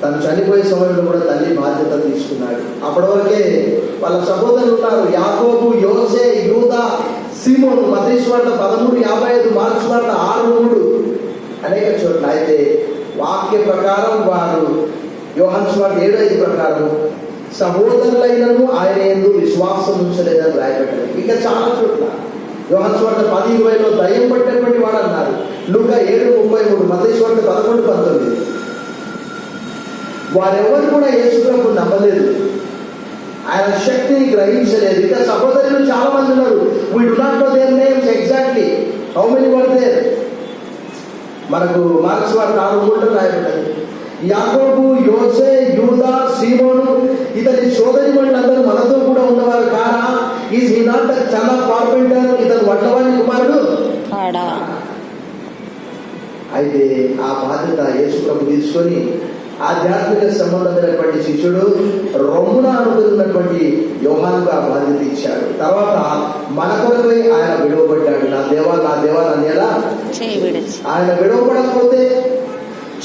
తను చనిపోయే సమయంలో కూడా తల్లి బాధ్యత తీసుకున్నాడు. అప్పటి వరకే వాళ్ళ సహోదరులు ఉన్నారు, యాకోబు, యోసే, యూదా, సీమోను. మత్తయి సువార్త 13:55, మార్కు సువార్త 6:3 అనేక చోట్ల. అయితే వాక్య ప్రకారం వారు యోహాను సువార్త 7:5 ప్రకారం సహోదరులైనను ఆయన యందు విశ్వాసం ఉంచలేదని రాయబడ్డారు. ఇంకా చాలా చోట్ల యోహాను సువార్త 10:20లో దయ్యం పట్టినటువంటి వాడు అన్నారు. లూకా 7:33, మత్తయి సువార్త 11:19. వారెవరు కూడా యేసు ప్రభువును నమ్మలేదు, ఆయన శక్తిని గ్రహించలేదు. ఇంకా సహోదరులు చాలా మంది ఉన్నారు. We do not know their names exactly, how many were there. మనకు మార్కు సువార్త 6:3 రాయబడ్డది. యాకోబు, యోసే, యూదా, సీమోను ఇతని సోదరి వాళ్ళందరూ మనతో కూడా ఉన్నవారు కారా? Is he not the son of carpenter? ఇతను వడ్లవాని కుమారుడు కాడా? అయితే ఆ బాధ్యత యేసు ప్రభు తీసుకొని ఆధ్యాత్మిక సంబంధమైనటువంటి శిష్యుడు రొమ్మున అనుకున్నటువంటి యోహానుకు ఆ బాధ్యత ఇచ్చాడు. తర్వాత మన కొరకై ఆయన విడవబడ్డాడు. నా దేవా నన్ను ఎలా ఆయన విడవబడకపోతే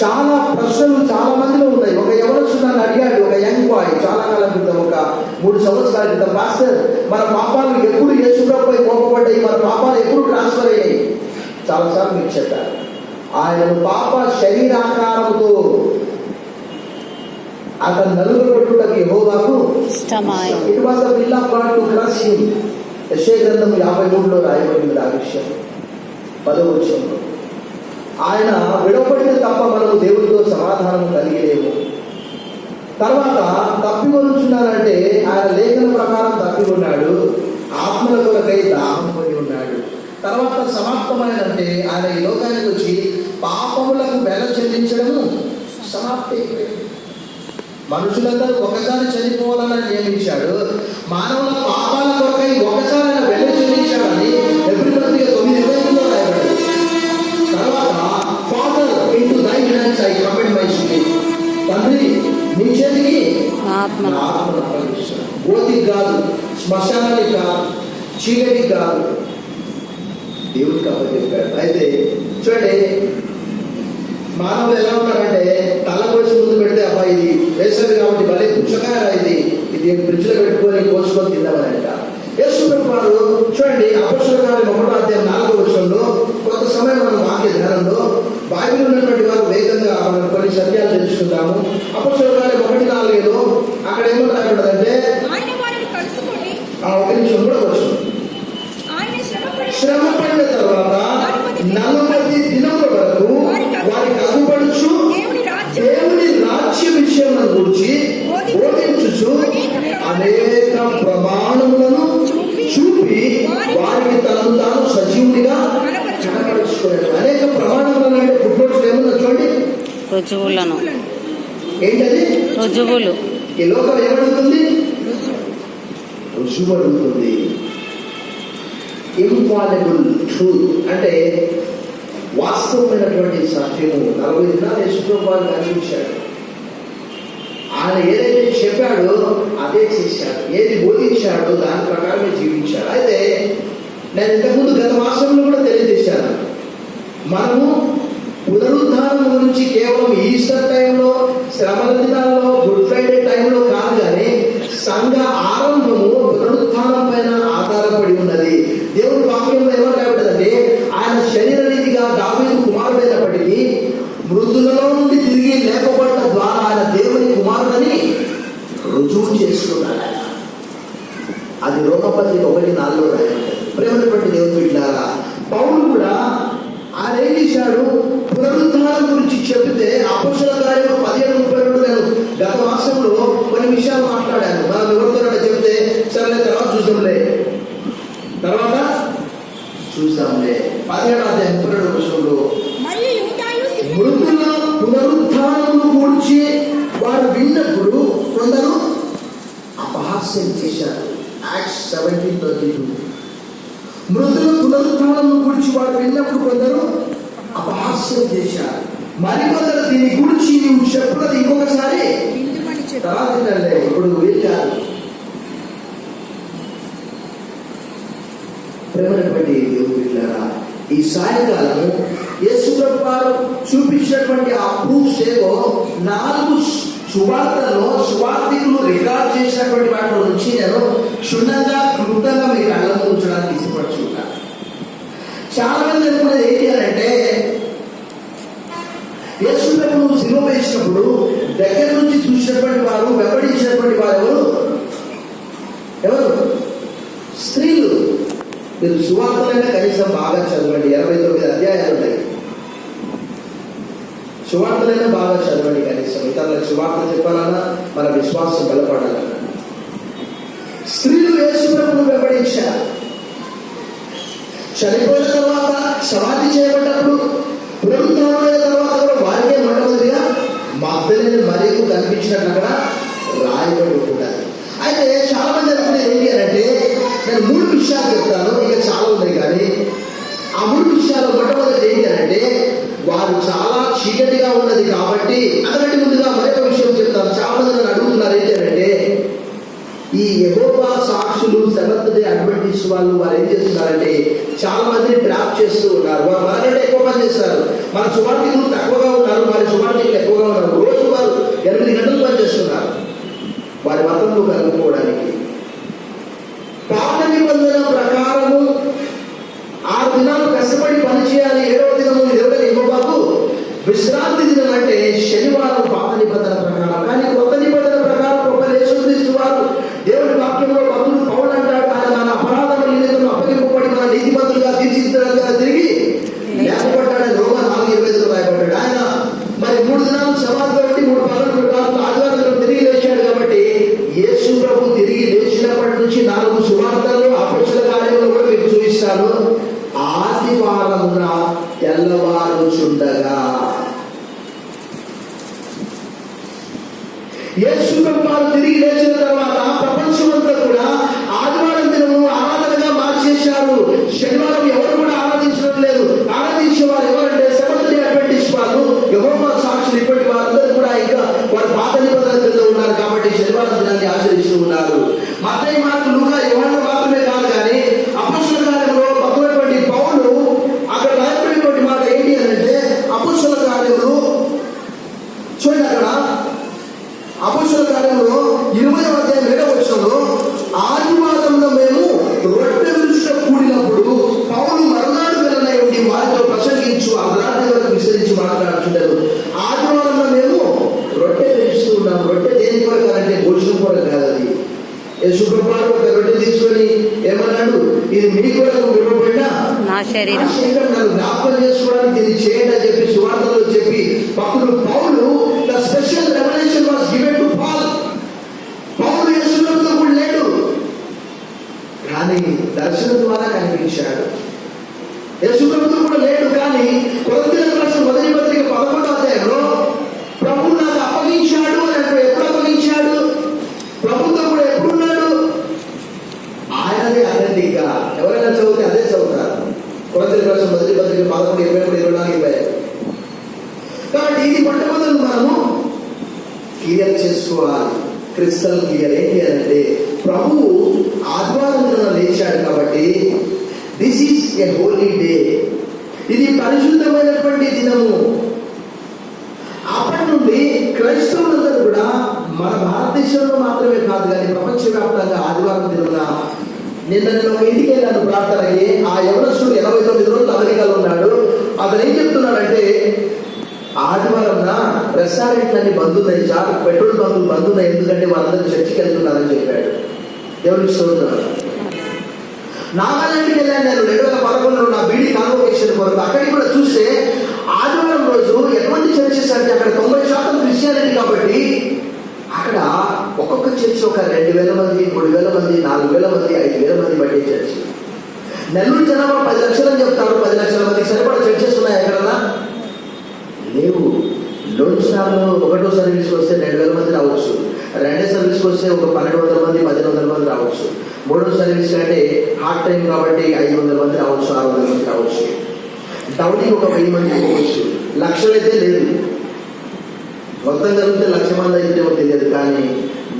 చాలా ప్రశ్నలు చాలా మందిలో ఉన్నాయి. ఒక యవనస్తుడు అడిగాడు, ఒక యంగ్ బాయ్, చాలా కాలం క్రితం, ఒక 3 సంవత్సరాల క్రితం, పాస్టర్ మన పాపాలు ఎప్పుడు యేసుప్రభుపై మోపబడ్డాయి, మన పాపాలు ఎప్పుడు ట్రాన్స్ఫర్ అయ్యాయి? చాలాసార్లు మీకు చెప్పారు. ఆయన పాప శరీరాకారంతో అతను నలుగుబట్టుటకు యెహోవాకు ఇష్టమాయె. It was the will of God to crush him. యెషయా గ్రంథం 53లో రాయబడింది ఆ విషయం 10వ వచనంలో. ఆయన విడవబడిన తప్ప మనము దేవుడితో సమాధానం కలిగలేము. తర్వాత తప్పికొనుచున్నానంటే ఆయన లేఖన ప్రకారం తప్పికొన్నాడు, ఆత్మల కొరకై దాహం కొని ఉన్నాడు. తర్వాత సమాప్తమైనంటే ఆయన ఈ లోకానికి వచ్చి పాపములకు వెల చెల్లించడము సమాప్తి. మనుషులందరూ ఒకసారి చనిపోవాలని నియమించాడు. మానవుల పాపాల కొరకై ఒకసారి ఆయన వెల చెల్లించాడని ఎబ్రీ 9:20లో రాయబడింది. తర్వాత ఫాదర్ ఇంటూ దై hands I commit my spirit. తండ్రి నీ చేతికి ఆత్మను అప్పగిస్తున్నాను. గోతికి కాదు, శ్మశానానికి కాదు, చీకటికి కాదు, దేవుడికి అప్పచెప్పాడు. అయితే చూడండి, మానవులు ఎలా ఉన్నారంటే తల కోసి ముందు పెడితే అబ్బాయి ఇది వేసవి కాబట్టి భలే పుచ్చకాయ ఇది ఫ్రిడ్జ్ లో పెట్టుకొని కోసుకొని తిందామని అంట. యేసు ప్రభు వారు చూడండి, అపొస్తలుల కార్యం 1వ అధ్యాయం 4వ వచనంలో కొంత సమయం మనం వాక్య ధ్యానంలో బైబిల్ ఉన్నటువంటి వారు వేగంగా మనం కొన్ని సత్యాలు తెలుసుకుందాము. అపొస్తలుల కార్యం 1:4లో అక్కడ ఏమని రాయబడ్డదంటే, ఒక నిమిషం కూడా వచ్చు, శ్రమ పడిన తర్వాత 40 దినముల వరకు వారికి అగుపడుచు దేవుని రాజ్య విషయం గురించి బోధించుచు అనేక ప్రమాణములను చూపి వారికి తనను తాను సజీవుడిగా కనపరుచుకోలేదు. అనేక ప్రమాణములను అంటే పుట్టుబడుచు ఏమన్నా చూడండి, రుజువులను. ఏంటది? రుజువులు. ఈ లోకం ఏమడుగుతుంది? రుజువు అడుగుతుంది. ఇన్ఫాలిబుల్ ట్రూత్ అంటే వాస్తవమైనటువంటి సత్యము. 40 దినాలు యేసుప్రభువు కనిపించాడు. ఆయన ఏదైతే చెప్పాడో అదే చేశాడు, ఏది బోధించాడో దాని ప్రకారమే జీవించాడు. అయితే నేను ఇంతకుముందు గత మాసంలో కూడా తెలియజేశాను, మనము పునరుద్ధానం గురించి కేవలం ఈస్టర్ టైంలో, శ్రమల దినాల్లో, గుడ్ ఫ్రైడే టైంలో కాదు, కానీ సంఘ ఆరంభము పునరుద్ధానం పైన ఆధారపడి ఉన్నది. దేవుడి వాక్యంలో ఏమని రాబడిందంటే, ఆయన శరీర రీతిగా దావీదు కుమారుడైనప్పటికీ మృతులలో నుండి తిరిగి లేపబడ్డ ద్వారా ఆయన దేవుని కుమారుడని రుజువు చేసుకున్నాడు. అది రోమపత్రిక 1:4లో రాయబడింది. ప్రేమైనటువంటి దేవుని బిడ్డలారా, పౌలు కూడా ఆయన ఏం చేశాడు? పునరుద్ధానం గురించి చెబితే అపొస్తలుల కార్యం 17:32 నేను గత మాసంలో కొన్ని విషయాలు మాట్లాడాను. మనం ఎవరితో చెబితే సరే తర్వాత చూద్దాంలే 17వ అధ్యాయం 32వ వచనంలో మృతుల పునరుద్ధానమును గూర్చి వారు విన్నప్పుడు కొందరు అపహాస్యం చేశారు. యాక్ట్స్ 17:32. మృతుల పునరుద్ధానమును గురించి వారు విన్నప్పుడు కొందరు అపహాస్యం చేశారు. మరికొందరు దీని గురించి నువ్వు చెప్పున్నది ఇంకొకసారి తర్వాత ఇప్పుడు వీళ్ళారు. ప్రేమైనటువంటి దేవుని బిడ్డలారా, ఈ సాయంకాలం యేసు ప్రభు వారు చూపించినటువంటి ఆ ప్రూఫ్స్ ఏవో 4 సువార్తల్లో సువార్థికులు రికార్డ్ చేసినటువంటి వాటి నుంచి నేను క్షుణ్ణంగా క్లుప్తంగా మీ కళ్ళను ఉంచడానికి ఇష్టపడుచున్నాను. చాలా మంది అనుకునేది ఏంటి అని అంటే, యేసు ప్రభువు సిలువ వేసినప్పుడు దగ్గర నుంచి చూసినటువంటి వారు, వెంబడించినటువంటి వారు ఎవరు? స్త్రీలు. మీరు సువార్తలైనా కనీసం బాగా చదవండి, 89 అధ్యాయాలు ఉన్నాయి. సువార్తలైనా బాగా చదవండి, కనీసం ఇతరులకు సువార్త చెప్పాలన్నా మన విశ్వాసం బలపడాలన్నా. స్త్రీలు యేసు ప్రభువును వెంబడించారు. చనిపోయిన తర్వాత సమాధి చేయబడ్డప్పుడు పునరుత్థానమైన తర్వాత కూడా వారికే మొట్టమొదటిగా మగ్దలేని మరియకు కనిపించినట్లు అక్కడ రాయబడి ఉంటున్నారు. అయితే చాలా మంది అనుకునేది ఏంటి అని అంటే, నేను 3 విషయాలు చెప్తాను, ఇక చాలా ఉన్నాయి. కానీ ఆ 3 విషయాలు మొట్టమొదటి ఏంటి అని అంటే, వారు చాలా చీకటిగా ఉన్నది కాబట్టి, అంతకంటే ముందుగా మరొక విషయం చెప్తాను. చాలా మంది నన్ను అడుగుతున్నారు ఏంటి అని అంటే, ఈ యెహోవా సాక్షులు, సెవెంత్ డే అడ్వెంటిస్ట్ వాళ్ళు ఏం చేస్తున్నారంటే, చాలా మందిని ట్రాప్ చేస్తూ ఉన్నారు. వారు మనకంటే ఎక్కువ పని చేస్తారు. మన సువార్థికులు తక్కువగా ఉన్నారు, వారి సువార్థికులు ఎక్కువగా ఉన్నారు. రోజు వారు 8 గంటలు పనిచేస్తున్నారు వారి మతంలో కలుపుకోవడానికి. పాత నిబంధన ప్రకారము 6 దినాలు కష్టపడి పని చేయాలి. 7వ దినము ఎవరైనా యెహోవాకు విశ్రాంతి దినం అంటే శనివారం పాత నిబంధన ప్రకారం. కానీ కొత్త నిబంధన ప్రకారం గొప్ప యేసుక్రీస్తు వారు దేవుడి వాక్యంలో భక్తుడు పౌలు అంటాడు, ఆయన మన అపరాధముల నిమిత్తము అప్పగింపబడి మన నీతిమంతులుగా తీర్చిదిద్దడానికి తిరిగి లేపబడ్డాడని రోమా 4:25 రాయబడ్డాడు. ఆయన మరి 3 దినాలు సమాధి కాబట్టి 3 పగలు ఆదివారం తిరిగి లేచాడు. కాబట్టి యేసు ప్రభు తిరిగి లేచినప్పటి నుంచి 4 సువార్తలు అపొస్తలుల కార్యములు కూడా మీకు చూపిస్తాను. ఆదివారమున తెల్లవారుచుండగా యేసు ప్రభు వారు తిరిగి లేచిన తర్వాత ప్రపంచమంతా కూడా ఆదివారం దినము ఆరాధనగా మార్చేశారు. శనివారం ఎవరు కూడా ఆరాధించడం లేదు. ఆరాధించే వారు ఎవరంటే సెవెంత్ డే అడ్వెంటిస్ట్ వాళ్ళు, యెహోవా సాక్షులు. ఇప్పటి వారందరూ కూడా ఇంకా వారు పాత నిబంధన కింద ఉన్నారు కాబట్టి శనివారం దినాన్ని ఆచరిస్తూ ఉన్నారు. మత్తయి, మార్కు, లూకా, యోహాను మాత్రమే కాదు, కానీ అపొస్తలుల కార్యంలో భక్తులైనటువంటి పౌలు అక్కడ రాయబడినటువంటి మాట ఏంటి అని అంటే, అపొస్తలుల కార్యములు చూడండి, అక్కడ అపొస్తలుల కార్యంలో 20వ అధ్యాయం 7వ వచనంలో, ఆదివారంలో మేము రొట్టె విరుచుట కూడినప్పుడు పౌలు మరునాడు వెళ్ళనై ఉండి వారితో ప్రసంగించు అర్ధరాత్రి వరకు విస్తరించి మాట్లాడుతుంటారు. ఆదివారంలో మేము రొట్టె విరుస్తూ ఉన్నాం. రొట్టె దేని కొరకు అంటే భోజనం కొరకు కాదు. అది యేసు ప్రభువు ఒక రొట్టె తీసుకొని ఏమన్నాడు, ఇది మీ కొరకు విప్పబడిన నా శరీరం, నన్ను జ్ఞాపకం చేసుకోవడానికి దీన్ని చేయండి అని చెప్పి సువార్తలో చెప్పి భక్తుడు పౌలు the special revolution was given to Paul. పౌలు యేసు ప్రభువుతో కూడా లేడు, కానీ దర్శనం ద్వారా కనిపించాడు. యేసు ప్రభువుతో కూడా లేడు, కానీ కొరింథీయులకు రాసిన మొదటి పత్రిక 11వ అధ్యాయంలో ప్రభువు నాకు అప్పగించాడు అని అంటే, ఎప్పుడు అప్పగించాడు? ప్రభుత్వం కూడా ఎప్పుడున్నాడు? ఆయనదే అథెంటిక్ గా. ఎవరైనా చదివితే అదే చదువుతారు. కొరింథీయులకు రాసిన మొదటి పత్రిక 11, 23, 24, 25. కాబట్టి ఇది మొట్టమొదటి మనము క్లియర్ చేసుకోవాలి. క్రిస్టల్ క్లియర్ ఏంటి అంటే, ప్రభువు ఆదివారం దిన లేచాడు కాబట్టి this is a holy day. ఇది పరిశుద్ధమైనటువంటి దినము. అప్పటి నుండి క్రైస్తవులందరూ కూడా మన భారతదేశంలో మాత్రమే కాదు, కానీ ప్రపంచవ్యాప్తంగా ఆదివారం దినమున, నిన్న నేను ఒక ఇంటికి వెళ్ళాను ప్రార్థనకి. ఆ యవనస్తుడు 89 రోజులు అమెరికాలో ఉన్నాడు. అతను ఏం చెప్తున్నాడంటే, ఆదివారం రెస్టారెంట్లన్నీ బంద్ ఉన్నాయి, చాలా పెట్రోల్ బంకులు బంద్ ఉన్నాయి, ఎందుకంటే వాళ్ళందరూ చర్చికి వెళ్తున్నారని చెప్పాడు. దేవుడికి స్తోత్రం. నాగాలాండ్కి వెళ్ళాను నేను 2011లో నా బీడీ కాన్వొకేషన్ కొరకు. అక్కడికి కూడా చూస్తే ఆదివారం రోజు ఎటువంటి చర్చెస్ అంటే అక్కడ 90% క్రిస్టియానిటీ కాబట్టి అక్కడ ఒక్కొక్క చర్చి ఒక 2,000 మంది, 3,000 మంది, 4,000 మంది, 5,000 మంది పట్టే చర్చి. నెల్లూరు జనాభా 10 లక్షలు అని చెప్తారు. 10 లక్షల మందికి సరిపడా చర్చెస్ ఉన్నాయి ఎక్కడన్నా? లేవు. లోన్ స్టార్లో 1వ సర్వీస్కి వస్తే 2,000 మంది రావచ్చు. 2వ సర్వీస్కి వస్తే ఒక 1,200 మంది, 1,500 మంది రావచ్చు. 3వ సర్వీస్ అంటే హార్ట్ టైం కాబట్టి 500 మంది రావచ్చు, 600 మంది రావచ్చు. టౌన్కి ఒక 1000 మంది పోవచ్చు. లక్షలైతే లేదు. మొత్తం కలిపితే 1,00,000 మంది అయితే తెలియదు. కానీ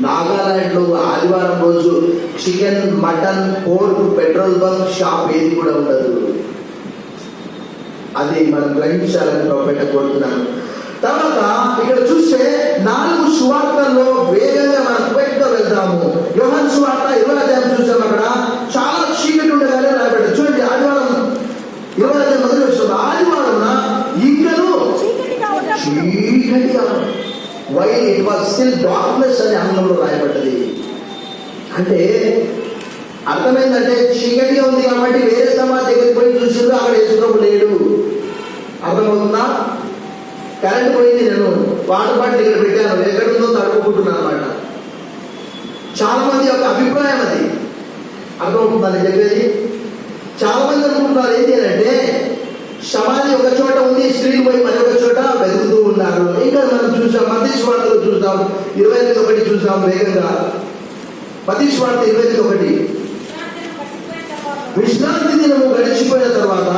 నాగాలాండ్లో ఆదివారం రోజు chicken, mutton, pork, petrol bunk shop ఏది కూడా ఉండదు. అది మనం గ్రహించాలని ప్రభుపేట కోరుతున్నాను. తర్వాత ఇక్కడ చూస్తే 4 సువార్తల్లో వేగంగా మనం క్విక్గా వెళ్తాము. యోహాను సువార్త 20వ అధ్యాయం చూసాం. అక్కడ చాలా చీకటి ఉండగానే రాయబడ్డాడు. చూడండి, ఆదివారం 20వ అధ్యాయం మొదలు వచ్చినప్పుడు ఆదివారం ఇంకను చీకటిగా while it was still darkness అని ఆంగ్లంలో రాయబడ్డది. అంటే అర్థమైందంటే చీకటిగా ఉంది కాబట్టి వేరే సమాజం దగ్గరికి పోయి చూసిండ్రు, అక్కడ యేసుప్రభు లేడు. అర్థమవుతుందా? కరెంట్ పోయింది, నేను వాటర్ బాటిల్ ఇక్కడ పెట్టాను, ఎక్కడుందో తడుపుకుంటున్నాను అనమాట. చాలా మంది యొక్క అభిప్రాయం అది. అర్థమవుతుందని చెప్పేది. చాలా మంది అనుకుంటున్నారు ఏంటి అంటే సమాధి ఒక చోట ఉంది, స్త్రీలు పోయి మరొక చోట వెతుకుతూ ఉన్నారు. ఇంకా మనం చూసాం, మత్తయి సువార్తలో చూసాం 28:1 చూసాం వేగంగా. మత్తయి సువార్త 28:1 విశ్రాంతి దినము గడిచిపోయిన తర్వాత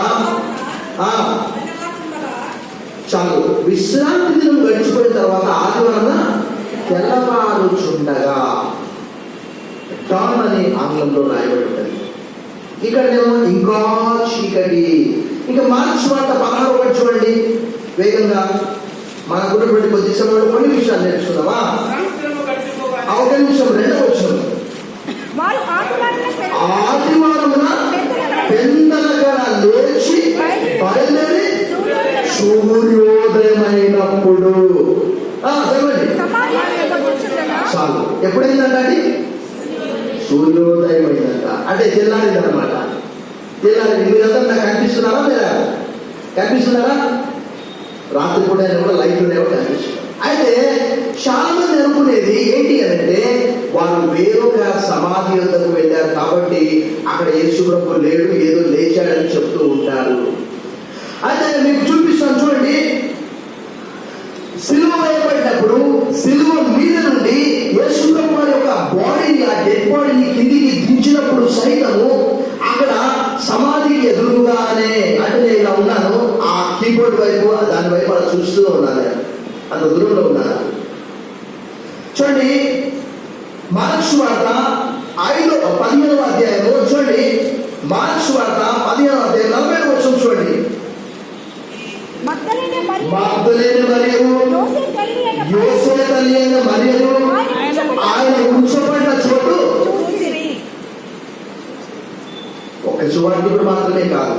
చాలు, విశ్రాంతి దినం గడిచిపోయిన తర్వాత ఆదివారం తెల్లవారుచుండగా డాన్ అని ఆంగ్లంలో రాయబడి ఉంటుంది. ఇక్కడనేమో ఇంకా చీకటి. ఇంకా మార్క్స్ వార్త 16:1 చూడండి వేగంగా. మనకున్నటువంటి కొద్ది సమయంలో కొన్ని విషయాలు నేర్చుకుందామా? ఒక నిమిషం, 2వ వచనం. ఆదివారమున పెందలగా లేచి బయలుదేరి సూర్యోదయమైనప్పుడు చాలు. ఎప్పుడైందంట అది? సూర్యోదయం అయిందంట. అంటే తెల్లారింది అనమాట. తెల్లారి మీరంతా నాకు కనిపిస్తున్నారా? లేదా కనిపిస్తున్నారా? రాత్రి కూడా కూడా లైట్ ఉండేవో కనిపిస్తున్నారు. అయితే చాలా మంది అనుకునేది ఏంటి అంటే వారు వేరొక సమాధి వద్దకు వెళ్ళారు కాబట్టి అక్కడ యేసుప్రభు లేడు, ఏదో లేచాడని చెప్తూ ఉంటారు. అయితే మీకు చూపిస్తాను చూడండి. సిలువ వేయబడినప్పుడు సిలువ మీద నుండి యేసుప్రభు వారి యొక్క బాడీని, ఆ డెడ్ బాడీని కిందికి దించినప్పుడు సైతము అక్కడ సమాధికి ఎదురుగానే, అంటే నేను ఇలా ఉన్నాను, ఆ కీబోర్డ్ వైపు దాని వైపు అలా చూస్తూ ఉన్నాను, అంత దూరంలో ఉన్నాను. చూడండి, మార్క్స్ వార్త 15వ అధ్యాయము చూడండి. మార్క్స్ వార్త 15వ అధ్యాయం 40వ వచనం చూడండి. మగ్దలేనే మరియు యోసే తల్లి అయిన మరియు ఆయన ఉంచబడిన చోటు. ఒక సువార్తికుడు మాత్రమే కాదు.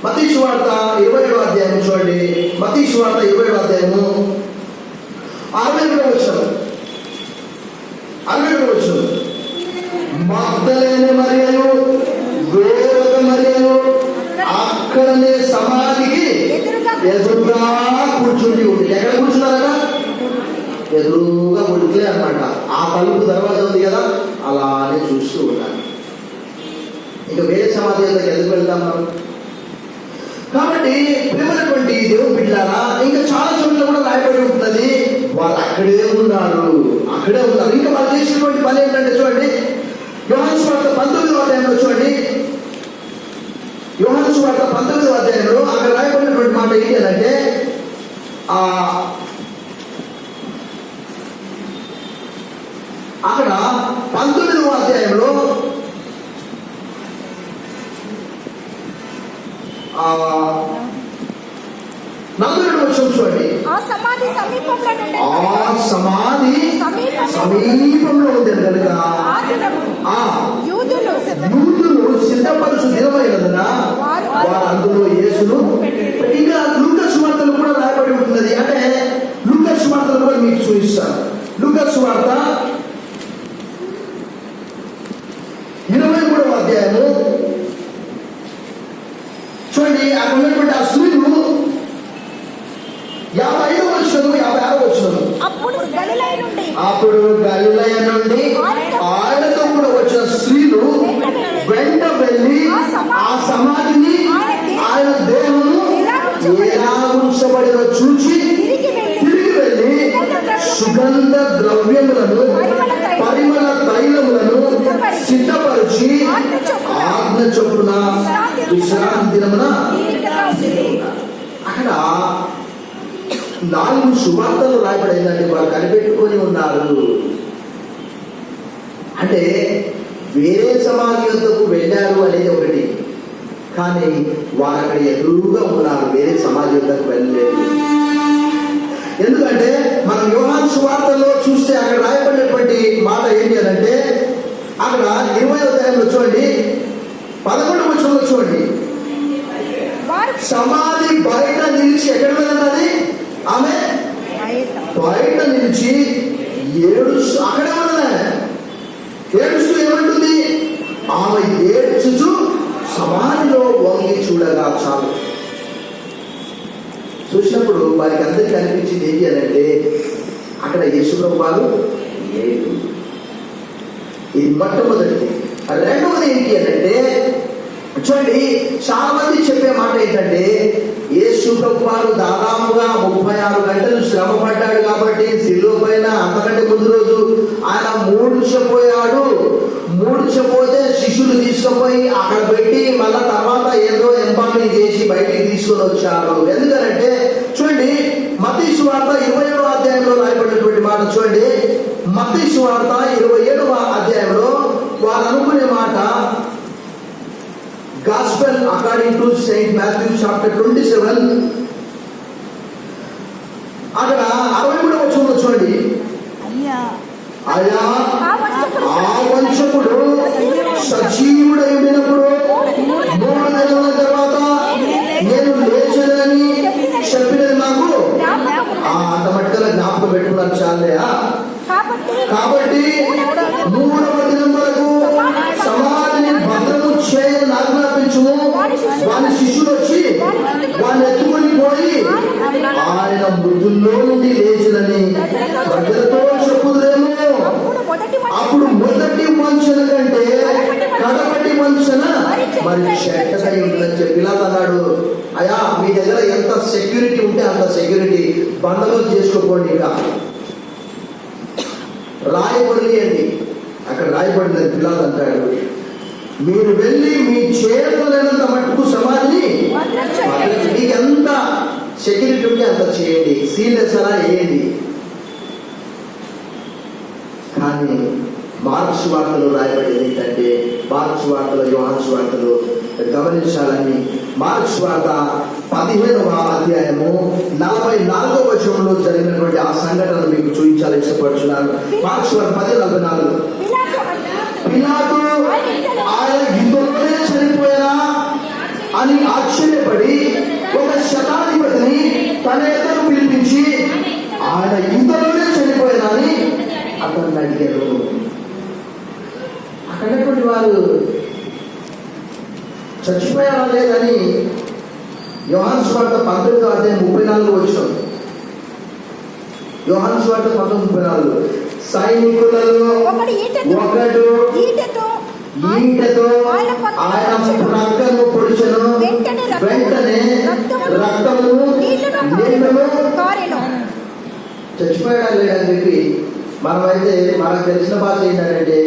మత్తయి సువార్త 27వ అధ్యాయం చూడండి. మత్తయి సువార్త 27వ అధ్యాయము 62వ వచనం. మగ్దలేనే మరియు వేరొక మరియు అక్కడనే సమాధికి ఎదురుగా కూర్చుండి ఉంది. ఎక్కడ కూర్చున్నారట? ఎదురుగా ఉడికిలే అనమాట. ఆ తలుపు దర్వాజా ఉంది కదా, అలానే చూస్తూ ఉన్నారు. ఇంకా వేరే సమాధి ఎందుకు వెళ్తాం మనం? కాబట్టి ప్రేమైనటువంటి దేవుని బిడ్డలారా, ఇంకా చాలా చోట్ల కూడా రాయబడి ఉంటున్నది వాళ్ళు అక్కడే ఉన్నారు. ఇంకా వాళ్ళు చేసినటువంటి పని ఏంటంటే చూడండి, యోహాను సువార్త 19వ అధ్యాయంలో చూడండి. యోహాను సువార్త 19వ అధ్యాయంలో అక్కడ రాయబడినటువంటి మాట ఏంటి అంటే అక్కడ 19వ అధ్యాయంలో నలుగురు వచ్చి చూడండి. ఆ సమాధి సమీపంలో ఉంది కనుక యూదులు సిద్ధపరచు దినమైనందున వారు అందులో యేసును. ఇంకా లూకా సువార్తలు కూడా రాయబడి ఉంటున్నది. అంటే లూకా సువార్తలు కూడా మీకు చూపిస్తాను. లూకా సువార్త 23వ అధ్యాయము చూడండి. అక్కడ ఉన్నటువంటి ఆ స్త్రీలు 55వ వచనం 56వ వచనం. అప్పుడు గలిలయ నుండి ఆయనతో కూడా వచ్చిన స్త్రీలు వెంట వెళ్ళి ఆ సమాధిని, ఆయన దేహము ఎలా ఉంచబడినో చూచి తిరిగి వెళ్ళి సుగంధ ద్రవ్యములను, పరిమళ తైలములను సిద్ధపరిచి ఆజ్ఞ చొప్పున విశ్రాంతి దినమున. అక్కడ 4 సువార్తలు రాయబడిందండి. వారు కనిపెట్టుకొని ఉన్నారు. అంటే వేరే సమాధి వద్దకు వెళ్ళారు అనేది ఒకటి, కానీ వారు అక్కడ ఎదురుగా ఉన్నారు, వేరే సమాజంలోకి వెళ్ళలేదు. ఎందుకంటే మనం యోహాను సువార్తలో చూస్తే అక్కడ రాయబడినటువంటి మాట ఏంటి అని అంటే, అక్కడ 20వ అధ్యాయంలో చూడండి, 11వ వచనంలో చూడండి, సమాధి బయట నిలిచి ఎక్కడ వెళ్ళినది ఆమె, బయట నిలిచి ఏడుస్తూ అక్కడే ఉన్నది. ఏడుస్తూ ఏమంటుంది, ఆమె ఏడ్చుచు సమాధిలో వంగి చూడగా చాలు. చూసినప్పుడు వారికి అందరికీ అనిపించింది ఏంటి అని అంటే, అక్కడ యేసుప్రభు వారు లేదు. ఇది మొట్టమొదటిది. రెండవది ఏంటి అని అంటే, చూడండి, చాలా మంది చెప్పే మాట ఏంటంటే, యేసుప్రభు వారు దాదాపుగా 36 గంటలు శ్రమ పడ్డాడు కాబట్టి శిలువ పైన అంతకంటే ముందు రోజు ఆయన మూర్ఛపోయాడు. మూర్ఛపోతే శిష్యులు తీసుకుపోయి అక్కడ పెట్టి మళ్ళా తర్వాత ఏదో ఎంపామింగ్ చేసి బయటికి తీసుకొని వచ్చారు. ఎందుకంటే చూడండి, మత్తయి సువార్త 27వ అధ్యాయంలో రాయబడినటువంటి మాట చూడండి. మత్తయి సువార్త 27వ అధ్యాయంలో వారు అనుకునే మాట, Gospel according to Saint Matthew chapter 27, అక్కడ 63వ వచనంలో చూడండి, అయ్యా ఆ వంచకుడు సజీవుడై ఉన్నప్పుడు 3 నెలల తర్వాత నేను లేచనని చెప్పినది నాకు అంత మట్టుకల జ్ఞాపకం పెట్టుకున్నాను చాలే. కాబట్టి 3వ దినం వరకు సమాధిని భద్రము చేయని ఆజ్ఞాపించుము. వాని శిష్యులు వచ్చి వాడిని ఎత్తుకొని పోయి ఆయన మృతుల్లో నుండి లేచినని ప్రజలతో చెప్పుదురేమో. అప్పుడు మొదటి వంచన కంటే కడపటి వంచన మరి చెడ్డదై ఉంటుందని చెప్పి ఇలా అన్నాడు. అయ్యా, మీ దగ్గర ఎంత సెక్యూరిటీ ఉంటే అంత సెక్యూరిటీ బండలు చేసుకోపోండి. ఇక రాయబడి అండి, అక్కడ రాయబడినది పిల్లలు అంటాడు, మీరు వెళ్ళి మీ చేతులైనంత మట్టుకు సమాధిని మీకు ఎంత సెక్యూరిటీ ఉంటే అంత చేయండి, సీరియస్ అలా వేయండి. కానీ మార్క్స్ వార్తలో రాయబడేది ఏంటంటే, మార్క్స్ వార్తలో యోహాను వార్తలో గమనించాలని, మార్క్స్ వార్త 15వ అధ్యాయము 44వ వచనంలో జరిగినటువంటి ఆ సంఘటన మీకు చూపించాలని ఇష్టపడుతున్నాను. మార్క్స్ వార్త 10:44, పిలాతు ఆయన ఇందులోనే చనిపోయారా అని ఆశ్చర్యపడి ఒక శతాధిపతిని తన ఎదురు పిలిపించి ఆయన ఇందులోనే చనిపోయారా అని అతన్ని అడిగారు. అక్కడటువంటి వారు చచ్చిపోయారా లేదని యోహాను సువార్త 19వ అధ్యాయం 34 వచనం, యోహాను సువార్త 19:34, సైనికులలో ఒకడు ఈటతో ఆయన ప్రక్కను పొడిచెను, వెంటనే రక్తము నీళ్లను. చచ్చిపోయాడా లేదని చెప్పి మనమైతే మనకు తెలిసిన భాష ఏంటంటే,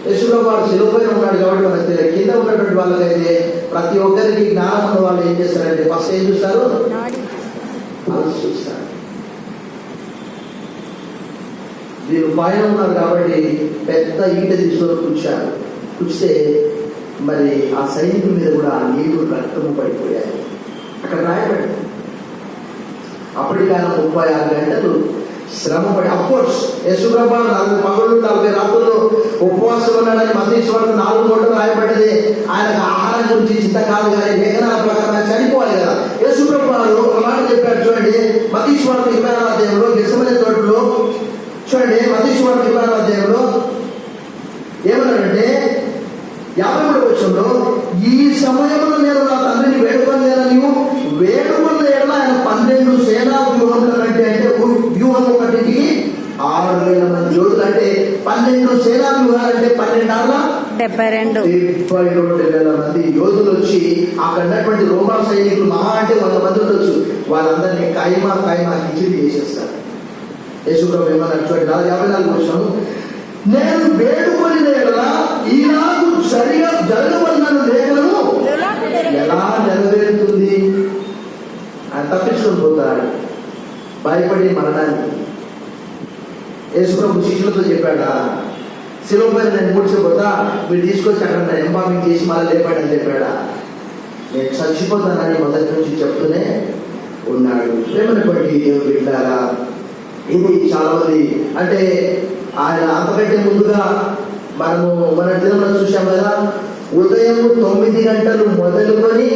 యేసుప్రభు వాడు శిలువపైన ఉన్నాడు కాబట్టి మనకు తెలియదు. కింద ఉన్నటువంటి వాళ్ళకైతే ప్రతి ఒక్కరికి జ్ఞానం ఉన్న వాళ్ళు ఏం చేస్తారంటే ఫస్ట్ ఏం చూస్తారు, చూస్తారు. వీరు పైన ఉన్నారు కాబట్టి పెద్ద ఈట తీసుకొని కూర్చారు. కూర్చే మరి ఆ సైనికుల మీద కూడా ఆ నీళ్లు రక్తము పడిపోయాయి. అక్కడ రాయబడి అప్పటికైనా 36 గంటలు శ్రమపడి, అఫ్కోర్స్ యేసుప్రభు 40 పగలు 40 రాత్రులు ఉపవాసం ఉన్నాడని మత్తయి సువార్త 4 గంటలు రాయబడ్డది. ఆయనకు ఆహారం గురించి చింత కాదు, కానీ లేఖనాల ప్రకారం ఆయన చనిపోవాలి కదా. యేసుప్రభు వారు ఒక మాట చెప్పాడు చూడండి, మత్తయి సువార్త 24వ అధ్యాయంలో గెత్సెమనే తోటలో చూడండి, మత్తయి సువార్త 24వ అధ్యాయంలో ఏమన్నాడంటే 53వ వచనంలో, ఈ సమయంలో నేను నా తండ్రిని వేడుకొనలేదా, నీవు వేడుకొన్న ఎడల ఆయన 12 సేనా వ్యూహముల కంటే, అంటే వ్యూహం ఒకటికి 6,000 మంది యోధులు, అంటే 12 సేనా వ్యూహాలు అంటే 72,000 మంది యోధులు వచ్చి అక్కడ ఉన్నటువంటి రోమా సైనికులు మహా అంటే 100 మంది ఉండొచ్చు, వాళ్ళందరినీ ఖైమా కిచిడి చేసేస్తారు. యేసుప్రభు ఏమన్నా చూడండి 54వ వచనం, నేను వేడుకొని ఈనాడు సరిగా జరగవలన లేఖనము ఎలా నెరవేరుతుంది? ఆయన తప్పించుకొని పోతాడు భయపడి మరణాన్ని. యేసుప్రభు శిష్యులతో చెప్పాడా, శిలువ పైన నేను మూడ్చిపోతా, మీరు తీసుకొచ్చి అక్కడ ఎంబామింగ్ చేసి మళ్ళీ లేపాడని చెప్పాడా? నేను చచ్చిపోతానని మొదటి నుంచి చెప్తూనే ఉన్నాడు. ప్రేమనటువంటి దేవుడు బిడ్డలారా, ఇది చాలా మంది అంటే ఆయన అంతకంటే ముందుగా మన దినంలో చూసాం కదా, ఉదయం 9 గంటలు మొదలుకొని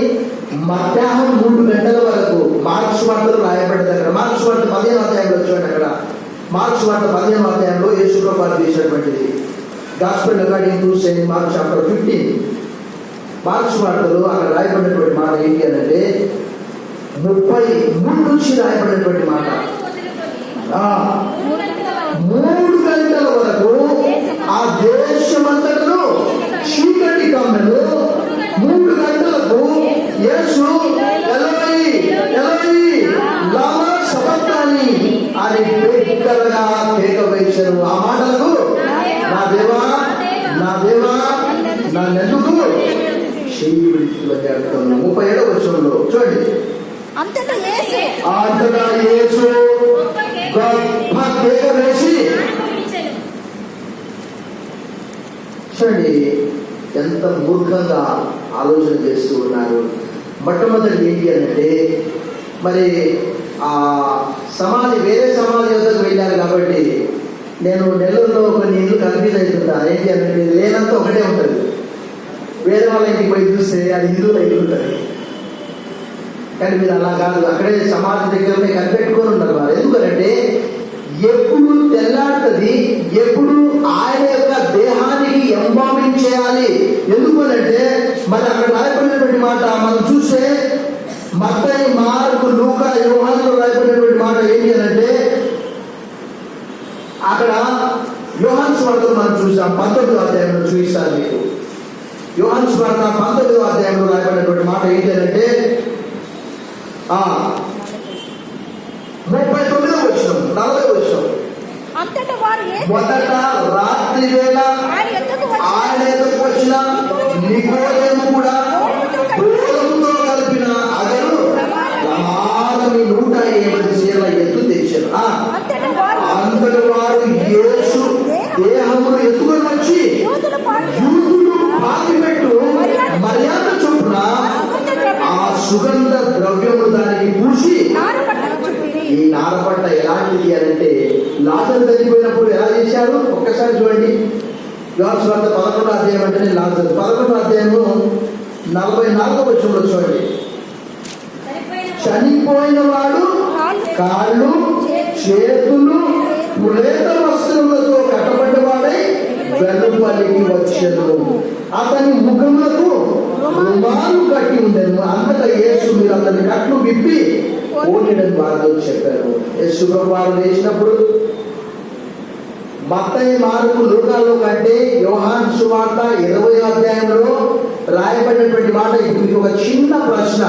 మధ్యాహ్నం 3 గంటల వరకు మార్క్స్ వార్తలు రాయబడ్డ దగ్గర, మార్క్స్ వార్త 15వ అధ్యాయంలో చూడండి. అక్కడ మార్క్స్ వార్త 15వ అధ్యాయంలో యేసు ప్రభువు చేసినటువంటిది, gospel according to Saint Mark chapter 15. Mark's వార్తలు అక్కడ రాయబడినటువంటి మాట ఏంటి అంటే 33 నుంచి రాయబడినటువంటి మాట. 3 గంటల వరకు ఆ దేశమంతటను చీకటి కమ్మెను. 3 గంటలకు యేసు ఎలోయి ఎలోయి లామా సబక్తాని అని బిగ్గరగా కేక వేశారు. ఆ మాటలకు నా దేవా నా దేవా నన్నెందుకు చెయ్యి విడిచి అడుగుతున్నాను. 37వ వచనంలో చూడండి. అంతటా యేసు గొప్ప కేక వేసి, చూడండి ఎంత మూర్ఖంగా ఆలోచన చేస్తూ ఉన్నారు. మొట్టమొదటి ఏంటి అంటే, మరి ఆ సమాధి వేరే సమాధి వద్దకు వెళ్ళారు కాబట్టి నేను నెల్లూరులో కొన్ని ఇల్లు కన్ఫ్యూజ్ అవుతుంటాను. ఏంటి అంటే లేనంత ఒకటే ఉంటుంది, వేరే వాళ్ళ ఇంటికి పోయి చూస్తే అది హిందువుల ఇల్లు ఉంటుంది. కానీ మీరు అలా కాదు, అక్కడే సమాధి దగ్గరనే కనిపెట్టుకొని ఉన్నారు వారు. ఎందుకంటే ఎప్పుడు తెల్లాడుతుంది, ఎప్పుడు ఆయన యొక్క దేహానికి ఎంబామింగ్ చేయాలి. ఎందుకనంటే మరి అక్కడ రాయబడినటువంటి మాట మనం చూస్తే మత్తయి, మార్కు, లూకా, యోహానులో రాయబడినటువంటి మాట ఏంటి అంటే, అక్కడ యోహాను సువార్తలో మనం చూసాం 19వ అధ్యాయంలో చూపిస్తాను మీకు. యోహాను సువార్త 19వ అధ్యాయంలో రాయబడినటువంటి మాట ఏంటి అంటే 39వ వచనం 40వ వచనం. మొదట రాత్రి వేళ ఆయన ఎదురుకు వచ్చిన నికోదేము కూడా గోధుమతో కలిపిన అగరు ప్రమాదమి 180 సేర్ల ఎత్తు తెచ్చారు. అంతటి వారు యేసు దేహమును ఎత్తుకొని వచ్చి యూదులు పాతిపెట్టు మర్యాద చొప్పున ఆ సుగంధ ద్రవ్యము దానికి పూసి. ఈ నారపట్ట ఎలాంటిది అంటే లాజరు చనిపోయినప్పుడు ఎలా చేశారు ఒక్కసారి చూడండి. యోహాను సువార్త 11వ అధ్యాయం అంటే లాజరు 11వ అధ్యాయము 44వ వచనంలో చూడండి. చనిపోయిన వాడు కాళ్ళు చేతులు పులేత వస్త్రములతో కట్టబడ్డవాడై వెలుపలికి వచ్చెను. అతని ముఖములకు రుమాలు కట్టి ఉండేను. అంతటా యేసు మీరు అతని కట్లు విప్పి ఓడిడని వారితో చెప్పారు. యేసు ప్రభువు లేచినప్పుడు మత్తయి, మార్కు, లూకాలో కంటే యోహాను సువార్త 20వ అధ్యాయంలో రాయబడినటువంటి మాట. ఇప్పుడు మీకు ఒక చిన్న ప్రశ్న.